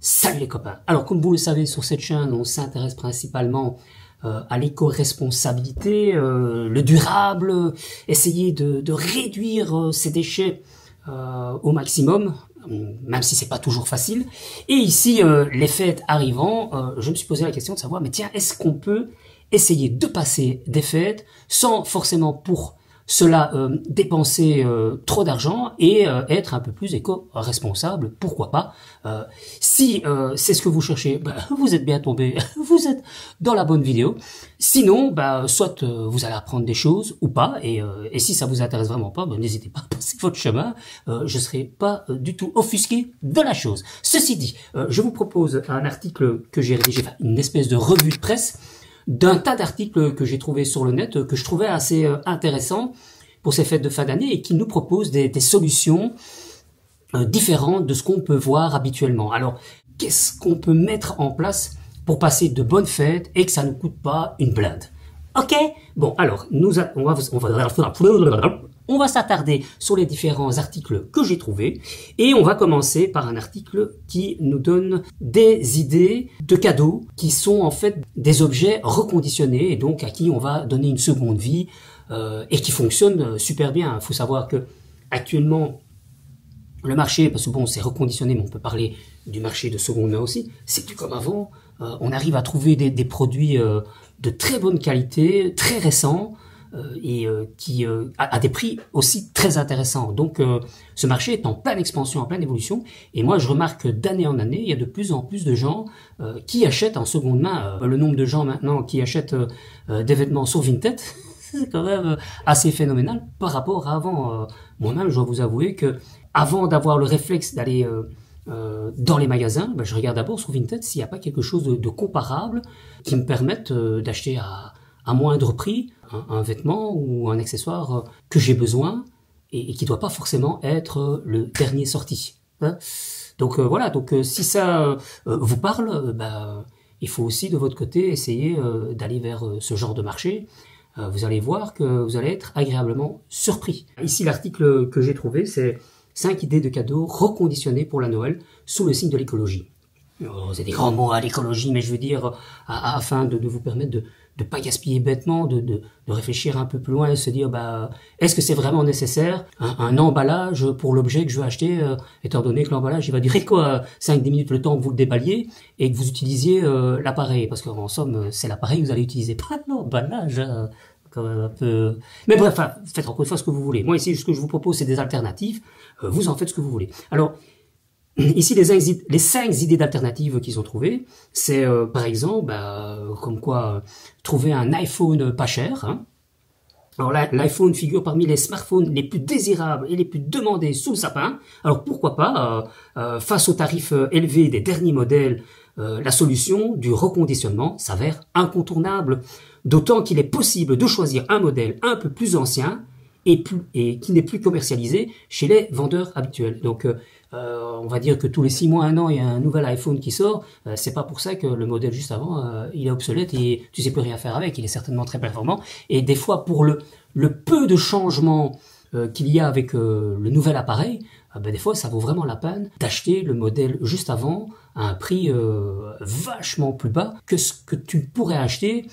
Salut les copains. Alors comme vous le savez, sur cette chaîne, on s'intéresse principalement à l'éco-responsabilité, le durable, essayer de réduire ces déchets au maximum, même si c'est pas toujours facile. Et ici, les fêtes arrivant, je me suis posé la question de savoir, mais tiens, est-ce qu'on peut essayer de passer des fêtes sans forcément pour cela dépenser trop d'argent et être un peu plus éco-responsable, pourquoi pas. Si c'est ce que vous cherchez, vous êtes bien tombé, vous êtes dans la bonne vidéo. Sinon, soit vous allez apprendre des choses ou pas, et si ça vous intéresse vraiment pas, n'hésitez pas à passer votre chemin, je serai pas du tout offusqué de la chose. Ceci dit, je vous propose un article que j'ai rédigé, une espèce de revue de presse, d'un tas d'articles que j'ai trouvé sur le net, que je trouvais assez intéressants pour ces fêtes de fin d'année et qui nous proposent des solutions différentes de ce qu'on peut voir habituellement. Alors, qu'est-ce qu'on peut mettre en place pour passer de bonnes fêtes et que ça ne coûte pas une blinde? Ok? Bon, alors, on va s'attarder sur les différents articles que j'ai trouvés et on va commencer par un article qui nous donne des idées de cadeaux qui sont en fait des objets reconditionnés et donc à qui on va donner une seconde vie et qui fonctionnent super bien. Il faut savoir que actuellement le marché, parce que bon c'est reconditionné mais on peut parler du marché de seconde main aussi, c'est plus comme avant. On arrive à trouver des produits de très bonne qualité, très récents, et qui a des prix aussi très intéressants. Donc ce marché est en pleine expansion, en pleine évolution, et moi je remarque que d'année en année, il y a de plus en plus de gens qui achètent en seconde main. Le nombre de gens maintenant qui achètent des vêtements sur Vinted, c'est quand même assez phénoménal par rapport à avant. Moi-même, je dois vous avouer que avant d'avoir le réflexe d'aller dans les magasins, je regarde d'abord sur Vinted s'il n'y a pas quelque chose de comparable qui me permette d'acheter à moindre prix un vêtement ou un accessoire que j'ai besoin et qui doit pas forcément être le dernier sorti. Hein. Donc voilà, donc si ça vous parle, il faut aussi de votre côté essayer d'aller vers ce genre de marché. Vous allez voir que vous allez être agréablement surpris. Ici l'article que j'ai trouvé, c'est 5 idées de cadeaux reconditionnés pour la Noël sous le signe de l'écologie. C'est des grands mots à l'écologie, mais je veux dire, afin de vous permettre de pas gaspiller bêtement, de réfléchir un peu plus loin et se dire, est-ce que c'est vraiment nécessaire un emballage pour l'objet que je veux acheter, étant donné que l'emballage, il va durer quoi, 5-10 minutes le temps que vous le déballiez et que vous utilisiez l'appareil, parce qu'en somme, c'est l'appareil que vous allez utiliser, pas l'emballage. Quand même un peu... Mais bref, faites encore une fois ce que vous voulez. Moi ici, ce que je vous propose, c'est des alternatives. Vous en faites ce que vous voulez. Alors, ici, les 5 idées d'alternatives qu'ils ont trouvées, c'est par exemple, comme quoi, trouver un iPhone pas cher. Hein. Alors l'iPhone figure parmi les smartphones les plus désirables et les plus demandés sous le sapin. Alors pourquoi pas, face aux tarifs élevés des derniers modèles, la solution du reconditionnement s'avère incontournable. D'autant qu'il est possible de choisir un modèle un peu plus ancien et qui n'est plus commercialisé chez les vendeurs habituels. Donc on va dire que tous les 6 mois, 1 an, il y a un nouvel iPhone qui sort. C'est pas pour ça que le modèle juste avant, il est obsolète et tu sais plus rien faire avec. Il est certainement très performant. Et des fois, pour le peu de changements qu'il y a avec le nouvel appareil, des fois, ça vaut vraiment la peine d'acheter le modèle juste avant à un prix vachement plus bas que ce que tu pourrais acheter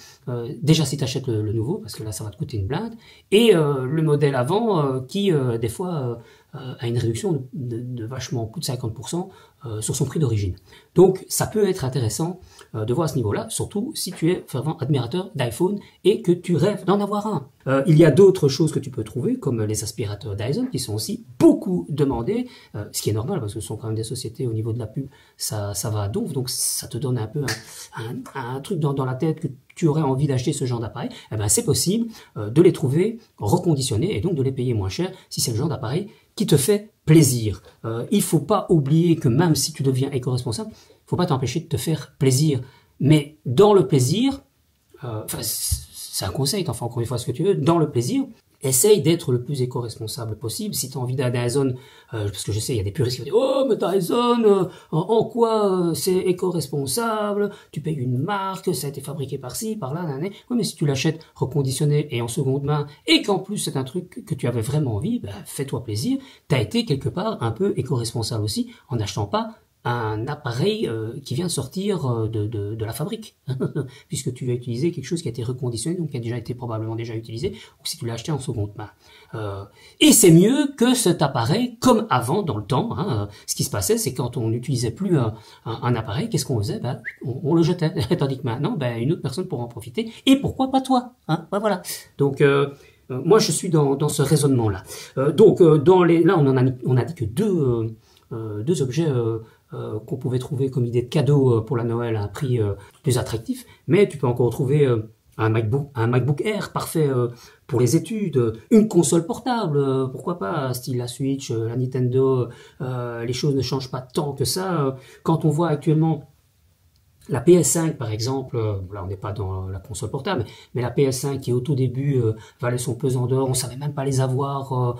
déjà si tu achètes le nouveau, parce que là, ça va te coûter une blinde, et le modèle avant qui, des fois, a une réduction de vachement plus de 50% sur son prix d'origine. Donc, ça peut être intéressant de voir à ce niveau-là, surtout si tu es fervent admirateur d'iPhone et que tu rêves d'en avoir un. Il y a d'autres choses que tu peux trouver, comme les aspirateurs Dyson, qui sont aussi beaucoup demandés, ce qui est normal, parce que ce sont quand même des sociétés au niveau de la pub, ça va à donf, donc ça te donne un peu un truc dans la tête que tu aurais envie d'acheter ce genre d'appareil. C'est possible de les trouver reconditionnés et donc de les payer moins cher si c'est le genre d'appareil qui te fait plaisir. Il faut pas oublier que même si tu deviens éco-responsable, faut pas t'empêcher de te faire plaisir. Mais dans le plaisir, c'est un conseil, t'en fais encore une fois ce que tu veux, dans le plaisir, essaye d'être le plus éco-responsable possible. Si tu as envie d'un Dyson, parce que je sais, il y a des puristes qui vont dire « Oh, mais Dyson, en quoi c'est éco-responsable? Tu payes une marque, ça a été fabriqué par-ci, par-là, nanana. » Oui, mais si tu l'achètes reconditionné et en seconde main, et qu'en plus c'est un truc que tu avais vraiment envie, fais-toi plaisir. Tu as été quelque part un peu éco-responsable aussi, en n'achetant pas un appareil qui vient de sortir de la fabrique, puisque tu vas utiliser quelque chose qui a été reconditionné, donc qui a déjà été probablement déjà utilisé, ou si tu l'as acheté en seconde main. Et c'est mieux que cet appareil, comme avant, dans le temps. Hein, ce qui se passait, c'est quand on n'utilisait plus un appareil, qu'est-ce qu'on faisait? On le jetait, tandis que maintenant, une autre personne pourra en profiter, et pourquoi pas toi, hein? Voilà. Donc, moi, je suis dans ce raisonnement-là. Là, on a dit que deux objets qu'on pouvait trouver comme idée de cadeau pour la Noël à un prix plus attractif, mais tu peux encore trouver un MacBook Air parfait pour les études, une console portable, pourquoi pas, style la Switch, la Nintendo, les choses ne changent pas tant que ça. Quand on voit actuellement la PS5 par exemple, là on n'est pas dans la console portable, mais la PS5 qui au tout début valait son pesant d'or, on savait même pas les avoir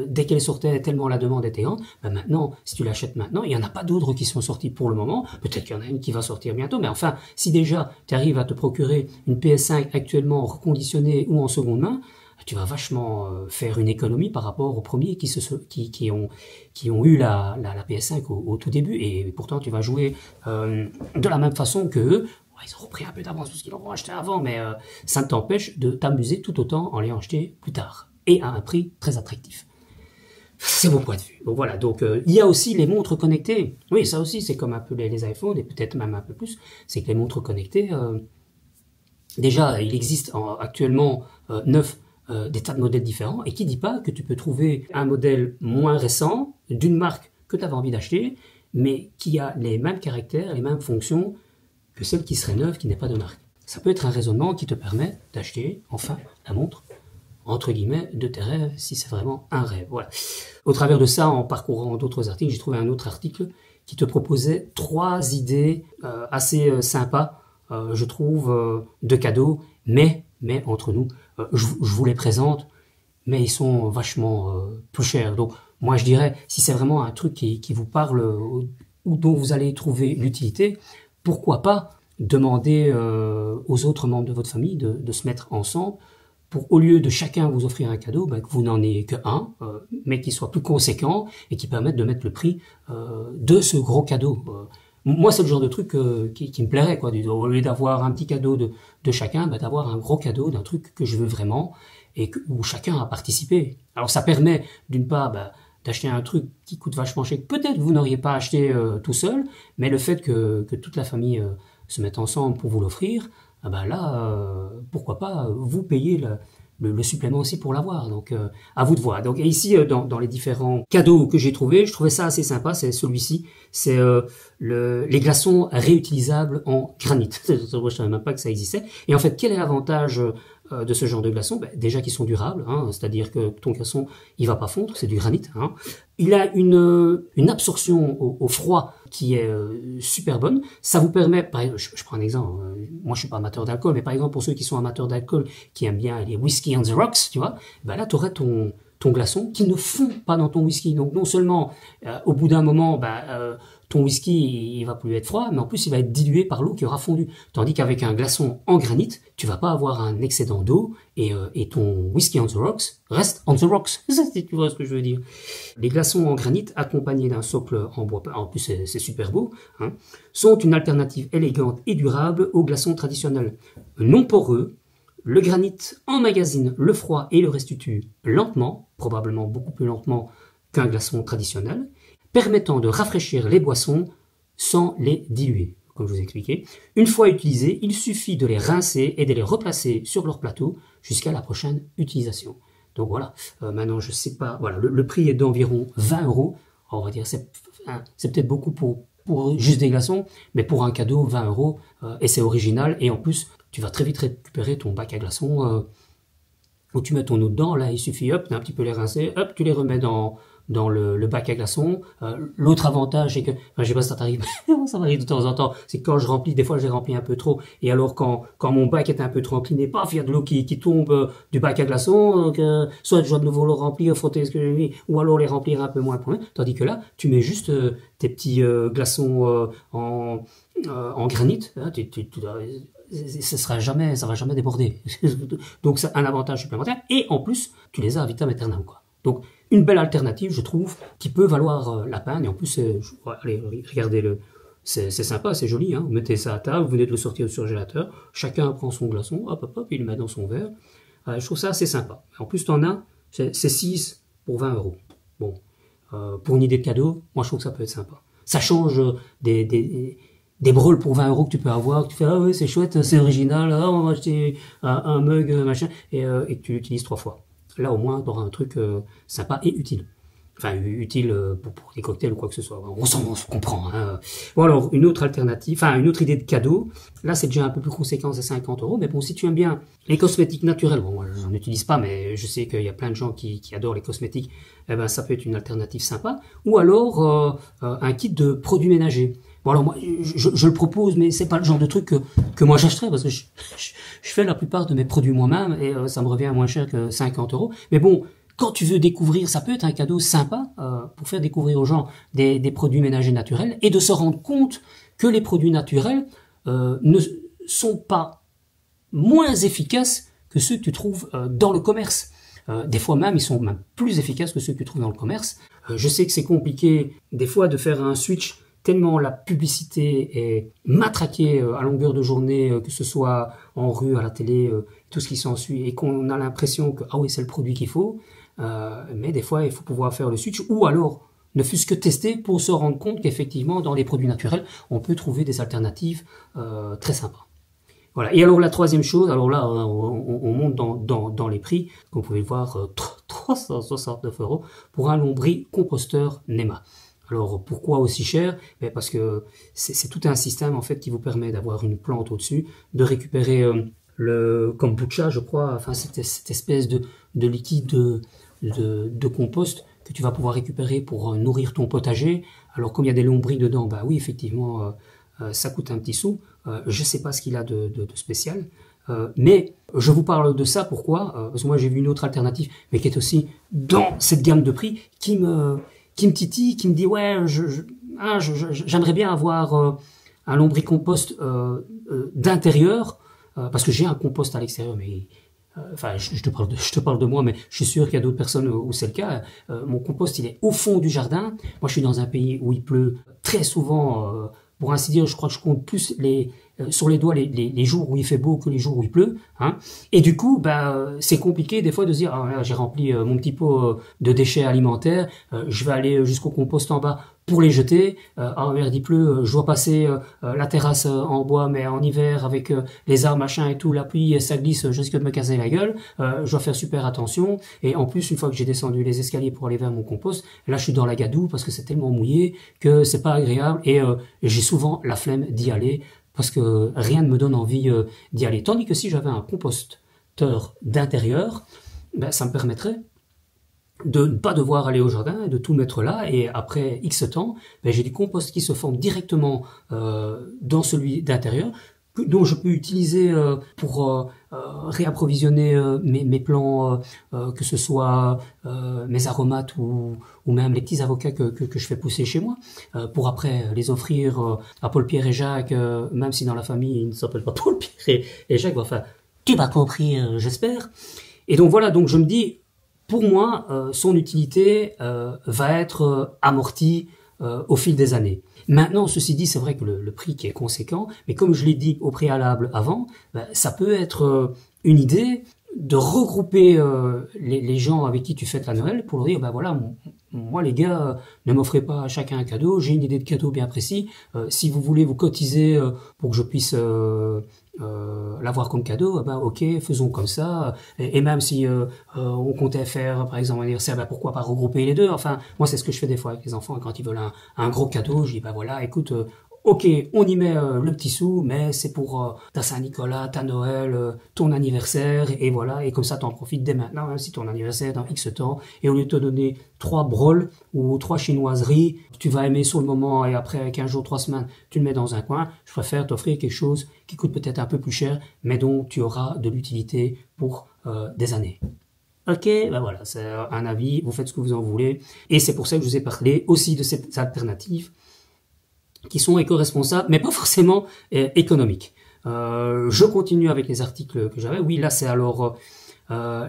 dès qu'elle sortait tellement la demande était grande. Maintenant, si tu l'achètes maintenant, il y en a pas d'autres qui sont sortis pour le moment. Peut-être qu'il y en a une qui va sortir bientôt, mais enfin, si déjà tu arrives à te procurer une PS5 actuellement reconditionnée ou en seconde main, tu vas vachement faire une économie par rapport aux premiers qui ont eu la PS5 au tout début, et pourtant tu vas jouer de la même façon que eux. Ils auront pris un peu d'avance parce qu'ils l'auront acheté avant, mais ça ne t'empêche de t'amuser tout autant en l'ayant acheté plus tard, et à un prix très attractif. C'est mon point de vue. Donc voilà, donc il y a aussi les montres connectées. Oui, ça aussi c'est comme un peu les iPhones, et peut-être même un peu plus, c'est que les montres connectées, déjà il existe actuellement 9 des tas de modèles différents, et qui dit pas que tu peux trouver un modèle moins récent d'une marque que tu avais envie d'acheter, mais qui a les mêmes caractères, les mêmes fonctions que celle qui serait neuve, qui n'est pas de marque. Ça peut être un raisonnement qui te permet d'acheter enfin la montre entre guillemets de tes rêves, si c'est vraiment un rêve. Voilà. Au travers de ça, en parcourant d'autres articles, j'ai trouvé un autre article qui te proposait 3 idées assez sympas, je trouve, de cadeaux, mais entre nous, je vous les présente, mais ils sont vachement plus chers. Donc moi je dirais, si c'est vraiment un truc qui vous parle ou dont vous allez trouver l'utilité, pourquoi pas demander aux autres membres de votre famille de se mettre ensemble pour, au lieu de chacun vous offrir un cadeau, que vous n'en ayez qu'un, mais qui soit plus conséquent et qui permette de mettre le prix de ce gros cadeau. Moi, c'est le genre de truc qui me plairait, quoi. Au lieu d'avoir un petit cadeau de chacun, d'avoir un gros cadeau d'un truc que je veux vraiment et où chacun a participé. Alors, ça permet, d'une part, d'acheter un truc qui coûte vachement cher, que peut-être vous n'auriez pas acheté tout seul, mais le fait que toute la famille se mette ensemble pour vous l'offrir, là, pourquoi pas vous payer le supplément aussi pour l'avoir. Donc, à vous de voir. Donc, et ici, dans les différents cadeaux que j'ai trouvés, je trouvais ça assez sympa. C'est celui-ci. C'est les glaçons réutilisables en granit. Moi, je savais même pas que ça existait. Et en fait, quel est l'avantage de ce genre de glaçons? Déjà qu'ils sont durables, hein, c'est-à-dire que ton glaçon, il va pas fondre, c'est du granit. Hein. Il a une absorption au froid qui est super bonne. Ça vous permet, par exemple, je prends un exemple, moi je suis pas amateur d'alcool, mais par exemple pour ceux qui sont amateurs d'alcool, qui aiment bien les whisky on the rocks, tu vois, là tu aurais ton glaçon qui ne fond pas dans ton whisky. Donc non seulement au bout d'un moment, ton whisky il va plus être froid, mais en plus il va être dilué par l'eau qui aura fondu. Tandis qu'avec un glaçon en granit, tu vas pas avoir un excédent d'eau et ton whisky on the rocks reste on the rocks. Si tu vois ce que je veux dire. Les glaçons en granit accompagnés d'un socle en bois, en plus c'est super beau, hein, sont une alternative élégante et durable aux glaçons traditionnels. Non poreux, le granit emmagasine le froid et le restitue lentement, probablement beaucoup plus lentement qu'un glaçon traditionnel, permettant de rafraîchir les boissons sans les diluer, comme je vous ai expliqué. Une fois utilisés, il suffit de les rincer et de les replacer sur leur plateau jusqu'à la prochaine utilisation. Donc voilà, maintenant je sais pas, voilà, le prix est d'environ 20 €. On va dire c'est peut-être beaucoup pour juste des glaçons, mais pour un cadeau, 20 €, et c'est original, et en plus, tu vas très vite récupérer ton bac à glaçons, où tu mets ton eau dedans, là il suffit, hop, d'un petit peu les rincer, hop, tu les remets dans le bac à glaçons. L'autre avantage, c'est que, je sais pas si ça t'arrive, ça m'arrive de temps en temps, c'est que quand je remplis, des fois j'ai rempli un peu trop, et alors quand mon bac est un peu trop incliné, paf, il y a de l'eau qui tombe du bac à glaçons, donc soit je dois de nouveau le remplir, frotter ce que j'ai mis, ou alors les remplir un peu moins, tandis que là, tu mets juste tes petits glaçons en granit, hein, ça va jamais déborder. Donc c'est un avantage supplémentaire, et en plus, tu les as à vitam aeternam, quoi. Donc, une belle alternative, je trouve, qui peut valoir la peine. Et en plus, allez, regardez-le. C'est sympa, c'est joli, hein. Vous mettez ça à table, vous venez de le sortir du surgélateur, chacun prend son glaçon, hop, hop, hop, il le met dans son verre. Je trouve ça assez sympa. En plus, t'en as, c'est 6 pour 20 €. Bon, pour une idée de cadeau, moi je trouve que ça peut être sympa. Ça change des brôles pour 20 € que tu peux avoir, que tu fais, ah ouais, c'est chouette, c'est original, ah, on va acheter un mug, machin, et que tu l'utilises 3 fois. Là, au moins, tu auras un truc sympa et utile. Enfin, utile pour des cocktails ou quoi que ce soit. On se comprend. Hein. Bon, alors, une autre alternative, enfin, une autre idée de cadeau. Là, c'est déjà un peu plus conséquent, c'est 50 €. Mais bon, si tu aimes bien les cosmétiques naturels, bon, moi, j'en utilise pas, mais je sais qu'il y a plein de gens qui adorent les cosmétiques. Eh ben, ça peut être une alternative sympa. Ou alors, un kit de produits ménagers. Bon, alors, moi, je le propose, mais c'est pas le genre de truc que moi j'achèterais, parce que je fais la plupart de mes produits moi-même, et ça me revient moins cher que 50 €. Mais bon, quand tu veux découvrir, ça peut être un cadeau sympa pour faire découvrir aux gens des produits ménagers naturels et de se rendre compte que les produits naturels ne sont pas moins efficaces que ceux que tu trouves dans le commerce. Des fois même, ils sont même plus efficaces que ceux que tu trouves dans le commerce. Je sais que c'est compliqué des fois de faire un switch tellement la publicité est matraquée à longueur de journée, que ce soit en rue, à la télé, tout ce qui s'ensuit, et qu'on a l'impression que ah oui, c'est le produit qu'il faut. Mais des fois, il faut pouvoir faire le switch, ou alors ne fût-ce que tester pour se rendre compte qu'effectivement, dans les produits naturels, on peut trouver des alternatives très sympas. Voilà. Et alors la troisième chose, alors là, on monte dans les prix. Comme vous pouvez le voir, 369 € pour un lombric composteur NEMA. Alors pourquoi aussi cher? Parce que c'est tout un système en fait qui vous permet d'avoir une plante au-dessus, de récupérer le kombucha, je crois, enfin cette espèce de liquide de compost que tu vas pouvoir récupérer pour nourrir ton potager. Alors comme il y a des lombris dedans, bah oui effectivement ça coûte un petit sou. Je sais pas ce qu'il a de spécial. Mais je vous parle de ça, pourquoi? Parce que moi j'ai vu une autre alternative, mais qui est aussi dans cette gamme de prix, qui me titille, qui me dit ouais, j'aimerais bien avoir un lombricompost d'intérieur, parce que j'ai un compost à l'extérieur, mais enfin je te parle de moi, mais je suis sûr qu'il y a d'autres personnes où c'est le cas. Mon compost il est au fond du jardin. Moi je suis dans un pays où il pleut très souvent. Pour ainsi dire, je crois que je compte plus sur les doigts les jours où il fait beau que les jours où il pleut. Hein. Et du coup, c'est compliqué des fois de se dire, ah, là, j'ai rempli mon petit pot de déchets alimentaires, je vais aller jusqu'au compost en bas pour les jeter. Ah merde, il pleut, je dois passer la terrasse en bois, mais en hiver avec les arbres, machin et tout, la pluie, ça glisse, je risque de me casser la gueule. Je dois faire super attention. Et en plus, une fois que j'ai descendu les escaliers pour aller vers mon compost, là, je suis dans la gadoue parce que c'est tellement mouillé que c'est pas agréable et j'ai souvent la flemme d'y aller parce que rien ne me donne envie d'y aller. Tandis que si j'avais un composteur d'intérieur, ça me permettrait de ne pas devoir aller au jardin, de tout mettre là, et après X temps, j'ai du compost qui se forme directement dans celui d'intérieur, dont je peux utiliser pour réapprovisionner mes plants, que ce soit mes aromates ou même les petits avocats que je fais pousser chez moi, pour après les offrir à Paul, Pierre et Jacques, même si dans la famille ils ne s'appellent pas Paul, Pierre et Jacques, enfin, tu m'as compris, j'espère. Et donc voilà, donc je me dis, pour moi, son utilité va être amortie au fil des années. Maintenant, ceci dit, c'est vrai que le prix qui est conséquent, mais comme je l'ai dit au préalable avant, ça peut être une idée de regrouper les gens avec qui tu fêtes la Noël pour leur dire, voilà, moi les gars, ne m'offrez pas chacun un cadeau, j'ai une idée de cadeau bien précis, si vous voulez vous cotiser pour que je puisse l'avoir comme cadeau, ok, faisons comme ça, et même si on comptait faire par exemple un anniversaire, pourquoi pas regrouper les deux. Enfin, moi c'est ce que je fais des fois avec les enfants quand ils veulent un gros cadeau, je dis voilà, écoute, ok, on y met le petit sou, mais c'est pour ta Saint-Nicolas, ta Noël, ton anniversaire, et voilà, et comme ça t'en profites dès maintenant, hein, si ton anniversaire dans X temps, et au lieu de te donner 3 broles ou 3 chinoiseries, tu vas aimer sur le moment, et après 15 jours, 3 semaines, tu le mets dans un coin, je préfère t'offrir quelque chose qui coûte peut-être un peu plus cher, mais dont tu auras de l'utilité pour des années. Ok, voilà, c'est un avis, vous faites ce que vous en voulez, et c'est pour ça que je vous ai parlé aussi de ces alternatives, qui sont éco-responsables, mais pas forcément économiques. Je continue avec les articles que j'avais. Oui, là c'est alors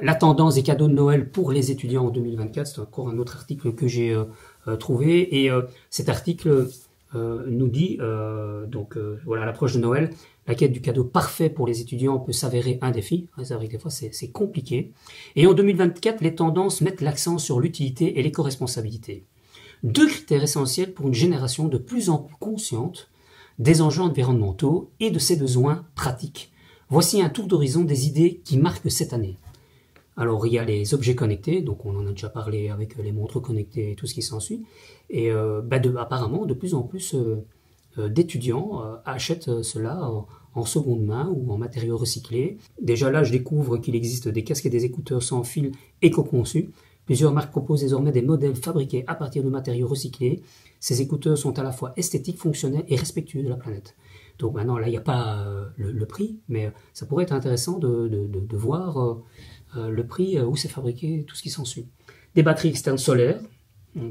La tendance des cadeaux de Noël pour les étudiants en 2024, c'est encore un autre article que j'ai trouvé. Et cet article nous dit, voilà, à l'approche de Noël, la quête du cadeau parfait pour les étudiants peut s'avérer un défi. C'est vrai que des fois, c'est compliqué. Et en 2024, les tendances mettent l'accent sur l'utilité et l'éco-responsabilité. 2 critères essentiels pour une génération de plus en plus consciente des enjeux environnementaux et de ses besoins pratiques. Voici un tour d'horizon des idées qui marquent cette année. Alors, il y a les objets connectés, donc on en a déjà parlé avec les montres connectées et tout ce qui s'ensuit. Et apparemment, de plus en plus d'étudiants achètent cela en seconde main ou en matériaux recyclés. Déjà là, je découvre qu'il existe des casques et des écouteurs sans fil éco-conçus. Plusieurs marques proposent désormais des modèles fabriqués à partir de matériaux recyclés. Ces écouteurs sont à la fois esthétiques, fonctionnels et respectueux de la planète. Donc maintenant, là, il n'y a pas le prix, mais ça pourrait être intéressant de voir le prix, où c'est fabriqué, tout ce qui s'ensuit. Des batteries externes solaires,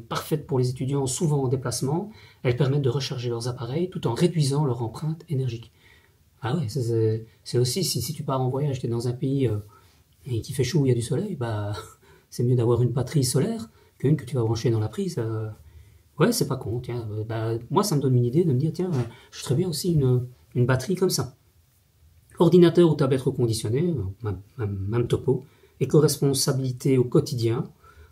parfaites pour les étudiants souvent en déplacement. Elles permettent de recharger leurs appareils tout en réduisant leur empreinte énergique. Ah ouais, c'est aussi, si tu pars en voyage, tu es dans un pays et qui fait chaud, où il y a du soleil, c'est mieux d'avoir une batterie solaire qu'une que tu vas brancher dans la prise. Ouais, c'est pas con, tiens. Moi, ça me donne une idée de me dire, tiens, je ferais bien aussi une batterie comme ça. Ordinateur ou tablette reconditionné, même topo. Éco-responsabilité au quotidien.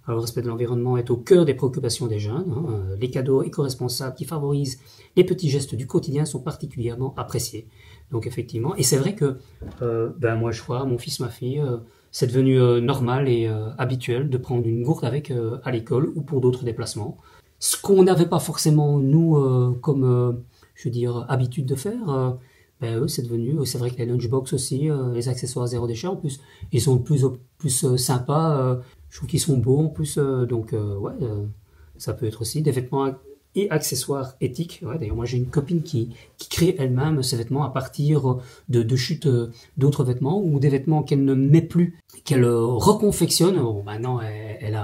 Alors, le respect de l'environnement est au cœur des préoccupations des jeunes. Les cadeaux éco-responsables qui favorisent les petits gestes du quotidien sont particulièrement appréciés. Donc, effectivement, et c'est vrai que moi, je vois, mon fils, ma fille, c'est devenu normal et habituel de prendre une gourde avec à l'école ou pour d'autres déplacements. Ce qu'on n'avait pas forcément, nous, comme, habitude de faire, eux, c'est devenu, c'est vrai que les lunchbox aussi, les accessoires zéro déchet, en plus, ils sont de plus en plus sympas, je trouve qu'ils sont beaux, en plus, ça peut être aussi des vêtements et accessoires éthiques. Ouais, d'ailleurs, moi, j'ai une copine qui crée elle-même ses vêtements à partir de chutes d'autres vêtements, ou des vêtements qu'elle ne met plus, qu'elle reconfectionne. Bon, maintenant, elle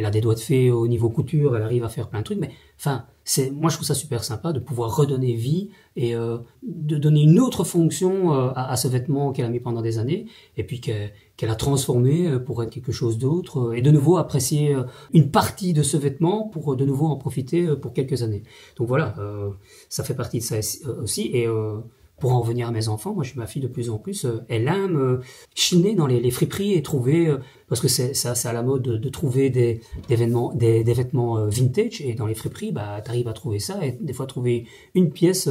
a des doigts de fée au niveau couture, elle arrive à faire plein de trucs, mais enfin, moi je trouve ça super sympa de pouvoir redonner vie et de donner une autre fonction à ce vêtement qu'elle a mis pendant des années, et puis qu'elle a transformé pour être quelque chose d'autre, et de nouveau apprécier une partie de ce vêtement pour de nouveau en profiter pour quelques années. Donc voilà, ça fait partie de ça aussi, et pour en revenir à mes enfants, moi, ma fille de plus en plus, elle aime chiner dans les friperies et trouver, parce que c'est à la mode de trouver des vêtements vintage, et dans les friperies, t'arrives à trouver ça, et des fois trouver une pièce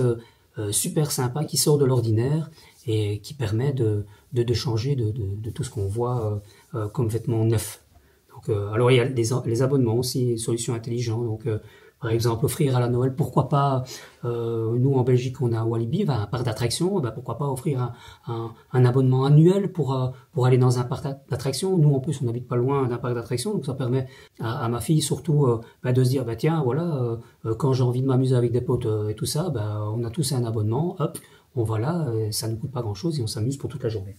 super sympa qui sort de l'ordinaire et qui permet de changer de tout ce qu'on voit comme vêtements neufs. Donc, alors il y a les abonnements aussi, solutions intelligentes. Donc, par exemple, offrir à la Noël, pourquoi pas, nous en Belgique on a Walibi, un parc d'attractions, pourquoi pas offrir un abonnement annuel pour aller dans un parc d'attractions. Nous en plus on n'habite pas loin d'un parc d'attractions, donc ça permet à ma fille surtout de se dire, tiens, voilà, quand j'ai envie de m'amuser avec des potes et tout ça, on a tous un abonnement, hop, on va là, ça ne coûte pas grand chose et on s'amuse pour toute la journée.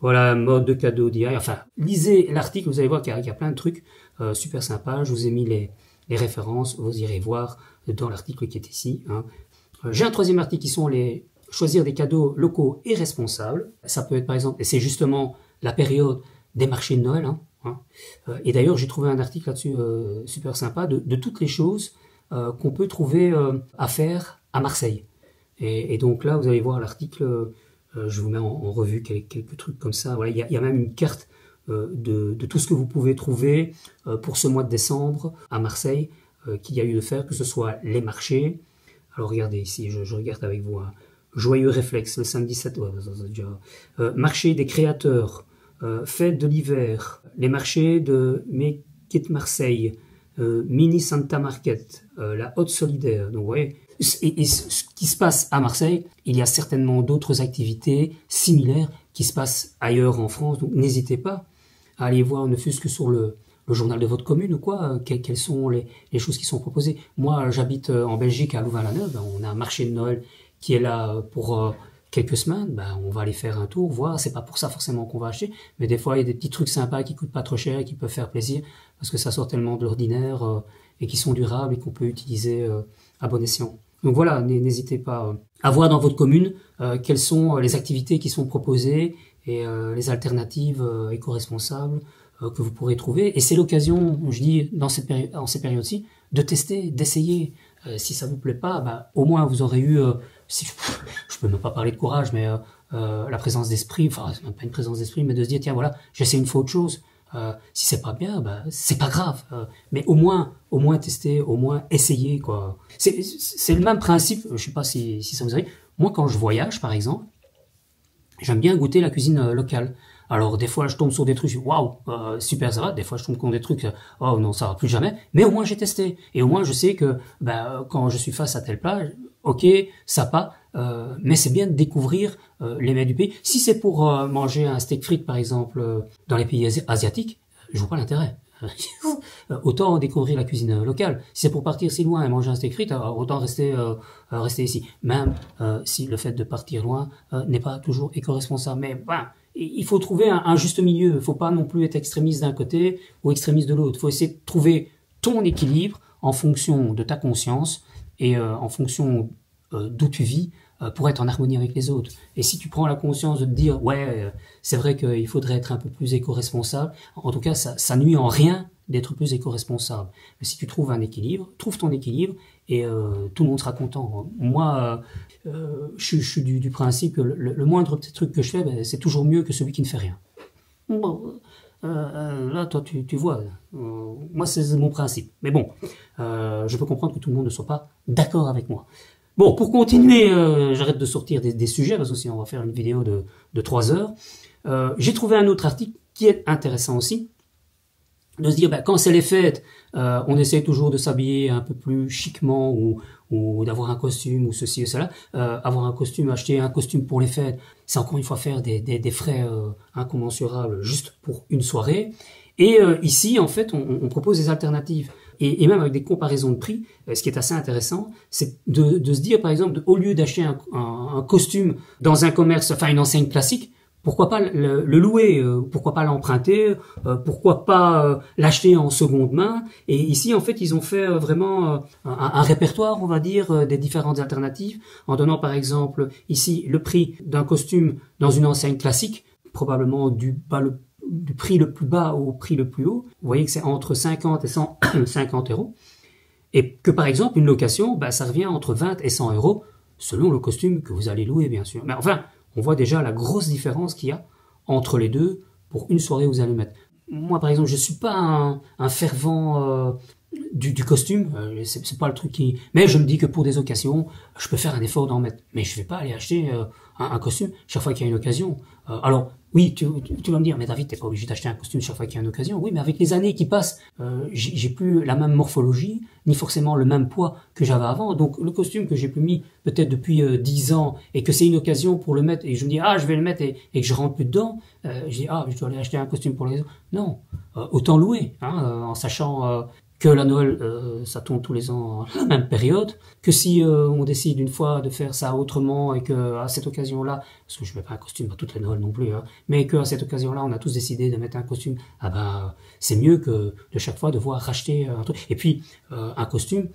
Voilà, mode de cadeau d'hier. Enfin, lisez l'article, vous allez voir qu'il y a plein de trucs super sympas. Je vous ai mis les références, vous irez voir dans l'article qui est ici. J'ai un troisième article qui sont choisir des cadeaux locaux et responsables. Ça peut être par exemple, et c'est justement la période des marchés de Noël. Et d'ailleurs, j'ai trouvé un article là-dessus super sympa de toutes les choses qu'on peut trouver à faire à Marseille. Et donc là, vous allez voir l'article, je vous mets en revue quelques trucs comme ça. Voilà, il y a même une carte de tout ce que vous pouvez trouver pour ce mois de décembre à Marseille qu'il y a eu de faire, que ce soit les marchés. Alors regardez ici, je regarde avec vous. Joyeux réflexe, le samedi 7, marché des créateurs, fête de l'hiver, les marchés de Make It Marseille, Mini Santa Market, la Haute Solidaire. Donc vous voyez, et ce qui se passe à Marseille, il y a certainement d'autres activités similaires qui se passent ailleurs en France. Donc n'hésitez pas à aller voir, ne fût-ce que sur le journal de votre commune ou quoi, quelles sont les choses qui sont proposées. Moi, j'habite en Belgique, à Louvain-la-Neuve. On a un marché de Noël qui est là pour quelques semaines. On va aller faire un tour, voir. C'est pas pour ça forcément qu'on va acheter, mais des fois, il y a des petits trucs sympas qui coûtent pas trop cher et qui peuvent faire plaisir parce que ça sort tellement de l'ordinaire et qui sont durables et qu'on peut utiliser à bon escient. Donc voilà, n'hésitez pas à voir dans votre commune quelles sont les activités qui sont proposées et les alternatives éco-responsables que vous pourrez trouver. Et c'est l'occasion, je dis, en ces périodes-ci, de tester, d'essayer. Si ça vous plaît pas, bah, au moins vous aurez eu, je peux même pas parler de courage, mais la présence d'esprit, enfin c'est même pas une présence d'esprit, mais de se dire tiens voilà, j'essaie une fois autre chose. Si c'est pas bien, bah c'est pas grave. Mais au moins tester, au moins essayer quoi. C'est le même principe. Je sais pas si ça vous arrive. Moi quand je voyage par exemple, j'aime bien goûter la cuisine locale. Alors des fois je tombe sur des trucs, waouh, super ça va. Des fois je tombe sur des trucs, oh non ça va plus jamais. Mais au moins j'ai testé et au moins je sais que quand je suis face à tel plat, ok ça pas. Mais c'est bien de découvrir les mets du pays. Si c'est pour manger un steak frites par exemple dans les pays asiatiques, je vois pas l'intérêt. Autant découvrir la cuisine locale. Si c'est pour partir si loin et manger un steak frites, autant rester ici. Même si le fait de partir loin n'est pas toujours éco-responsable. Mais il faut trouver un juste milieu. Il faut pas non plus être extrémiste d'un côté ou extrémiste de l'autre. Il faut essayer de trouver ton équilibre en fonction de ta conscience et en fonction d'où tu vis pour être en harmonie avec les autres. Et si tu prends la conscience de te dire ouais c'est vrai qu'il faudrait être un peu plus éco-responsable, en tout cas ça nuit en rien d'être plus éco-responsable. Mais si tu trouves un équilibre, trouve ton équilibre et tout le monde sera content. Moi je suis du principe que le moindre petit truc que je fais, c'est toujours mieux que celui qui ne fait rien. Bon, là toi tu vois, moi c'est mon principe. Mais bon, je peux comprendre que tout le monde ne soit pas d'accord avec moi. Bon, pour continuer, j'arrête de sortir des sujets, parce que sinon on va faire une vidéo de 3 heures. J'ai trouvé un autre article qui est intéressant aussi, de se dire, quand c'est les fêtes, on essaie toujours de s'habiller un peu plus chiquement, ou d'avoir un costume, ou ceci et cela. Avoir un costume, acheter un costume pour les fêtes, c'est encore une fois faire des frais incommensurables juste pour une soirée. Et ici, en fait, on propose des alternatives. Et même avec des comparaisons de prix, ce qui est assez intéressant, c'est de se dire, par exemple, au lieu d'acheter un costume dans un commerce, enfin une enseigne classique, pourquoi pas le louer, pourquoi pas l'emprunter, pourquoi pas l'acheter en seconde main. Et ici, en fait, ils ont fait vraiment un répertoire, on va dire, des différentes alternatives, en donnant, par exemple, ici, le prix d'un costume dans une enseigne classique, probablement du prix le plus bas au prix le plus haut. Vous voyez que c'est entre 50 et 150 euros. Et que par exemple, une location, ça revient entre 20 et 100 euros, selon le costume que vous allez louer, bien sûr. Mais enfin, on voit déjà la grosse différence qu'il y a entre les deux pour une soirée où vous allez mettre. Moi, par exemple, je suis pas un fervent du costume, c'est pas le truc qui... Mais je me dis que pour des occasions, je peux faire un effort d'en mettre. Mais je vais pas aller acheter un costume chaque fois qu'il y a une occasion. Alors, oui, tu vas me dire, mais David, t'es pas obligé d'acheter un costume chaque fois qu'il y a une occasion. Oui, mais avec les années qui passent, j'ai plus la même morphologie, ni forcément le même poids que j'avais avant. Donc, le costume que j'ai plus mis peut-être depuis 10 ans, et que c'est une occasion pour le mettre, et je me dis, je vais le mettre, et que je rentre plus dedans, je dis, je dois aller acheter un costume pour les autres. Non, autant louer, en sachant... que la Noël, ça tombe tous les ans à la même période, que si on décide une fois de faire ça autrement et que à cette occasion-là, parce que je mets pas un costume à toutes les Noëls non plus, mais que à cette occasion-là, on a tous décidé de mettre un costume, c'est mieux que de chaque fois devoir racheter un truc. Et puis un costume,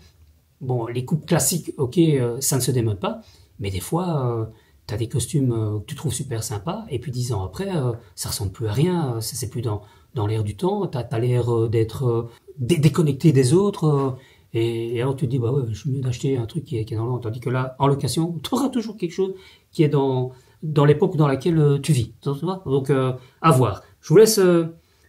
bon, les coupes classiques, ok, ça ne se démode pas, mais des fois, t'as des costumes que tu trouves super sympas, et puis 10 ans après, ça ressemble plus à rien, c'est plus dans l'air du temps, t'as l'air d'être déconnecté des autres, et alors tu te dis, je suis mieux d'acheter un truc qui est dans l'ordre, tandis que là, en location, tu auras toujours quelque chose qui est dans l'époque dans laquelle tu vis. Donc, à voir. Je vous laisse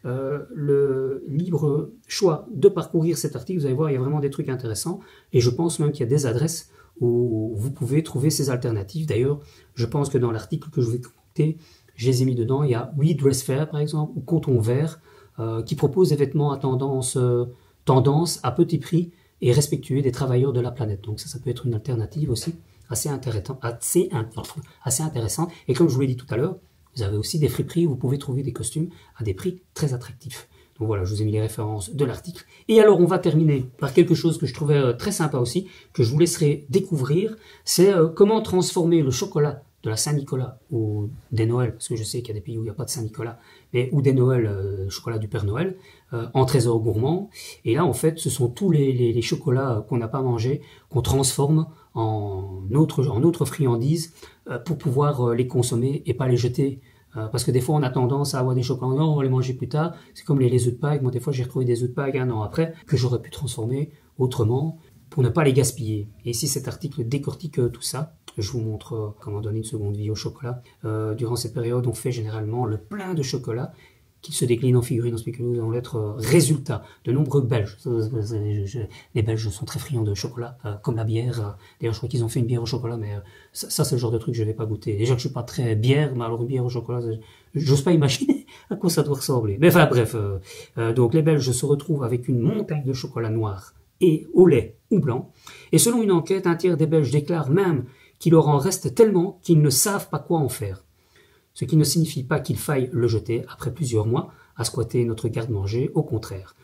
le libre choix de parcourir cet article. Vous allez voir, il y a vraiment des trucs intéressants, et je pense même qu'il y a des adresses où vous pouvez trouver ces alternatives. D'ailleurs, je pense que dans l'article que je vous ai concocté, je les ai mis dedans. Il y a We Dress Fair, par exemple, ou Coton Vert, qui propose des vêtements à tendance à petit prix et respectueux des travailleurs de la planète. Donc ça peut être une alternative aussi assez intéressante. Et comme je vous l'ai dit tout à l'heure, vous avez aussi des friperies où vous pouvez trouver des costumes à des prix très attractifs. Donc voilà, je vous ai mis les références de l'article. Et alors on va terminer par quelque chose que je trouvais très sympa aussi, que je vous laisserai découvrir, c'est comment transformer le chocolat de la Saint-Nicolas ou des Noëls, parce que je sais qu'il y a des pays où il n'y a pas de Saint-Nicolas, ou des Noëls, chocolat du Père Noël, en trésor gourmand. Et là, en fait, ce sont tous les chocolats qu'on n'a pas mangés, qu'on transforme en autres friandises pour pouvoir les consommer et pas les jeter Parce que des fois, on a tendance à avoir des chocolats, non, on va les manger plus tard. C'est comme les œufs de Pâques. Moi, des fois, j'ai retrouvé des œufs de Pâques 1 an après, que j'aurais pu transformer autrement pour ne pas les gaspiller. Et ici, cet article décortique tout ça. Je vous montre comment donner une seconde vie au chocolat. Durant cette période, on fait généralement le plein de chocolat qui se décline en figurines, en spéculoos, en lettres résultats. De nombreux Belges, les Belges sont très friands de chocolat, comme la bière. D'ailleurs, je crois qu'ils ont fait une bière au chocolat, mais ça c'est le genre de truc que je vais pas goûter. Déjà que je suis pas très bière, mais alors une bière au chocolat, j'ose pas imaginer à quoi ça doit ressembler. Mais enfin bref, donc les Belges se retrouvent avec une montagne de chocolat noir et au lait ou blanc. Et selon une enquête, un tiers des Belges déclarent même qu'il leur en reste tellement qu'ils ne savent pas quoi en faire. Ce qui ne signifie pas qu'il faille le jeter après plusieurs mois à squatter notre garde-manger, au contraire.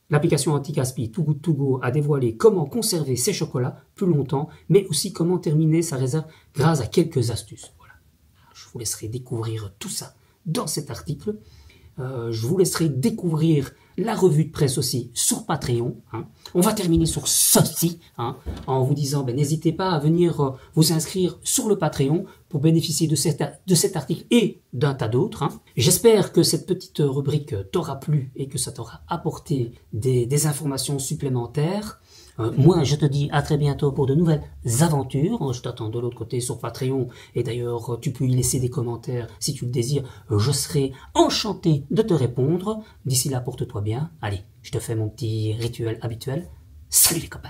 L'application anti-gaspi Too Good To Go a dévoilé comment conserver ses chocolats plus longtemps, mais aussi comment terminer sa réserve grâce à quelques astuces. Voilà. Je vous laisserai découvrir tout ça dans cet article. Je vous laisserai découvrir la revue de presse aussi sur Patreon. On va terminer sur ceci, en vous disant, n'hésitez pas à venir vous inscrire sur le Patreon pour bénéficier de cet article et d'un tas d'autres. J'espère que cette petite rubrique t'aura plu et que ça t'aura apporté des informations supplémentaires. Moi, je te dis à très bientôt pour de nouvelles aventures. Je t'attends de l'autre côté sur Patreon. Et d'ailleurs, tu peux y laisser des commentaires si tu le désires. Je serai enchanté de te répondre. D'ici là, porte-toi bien. Allez, je te fais mon petit rituel habituel. Salut les copains!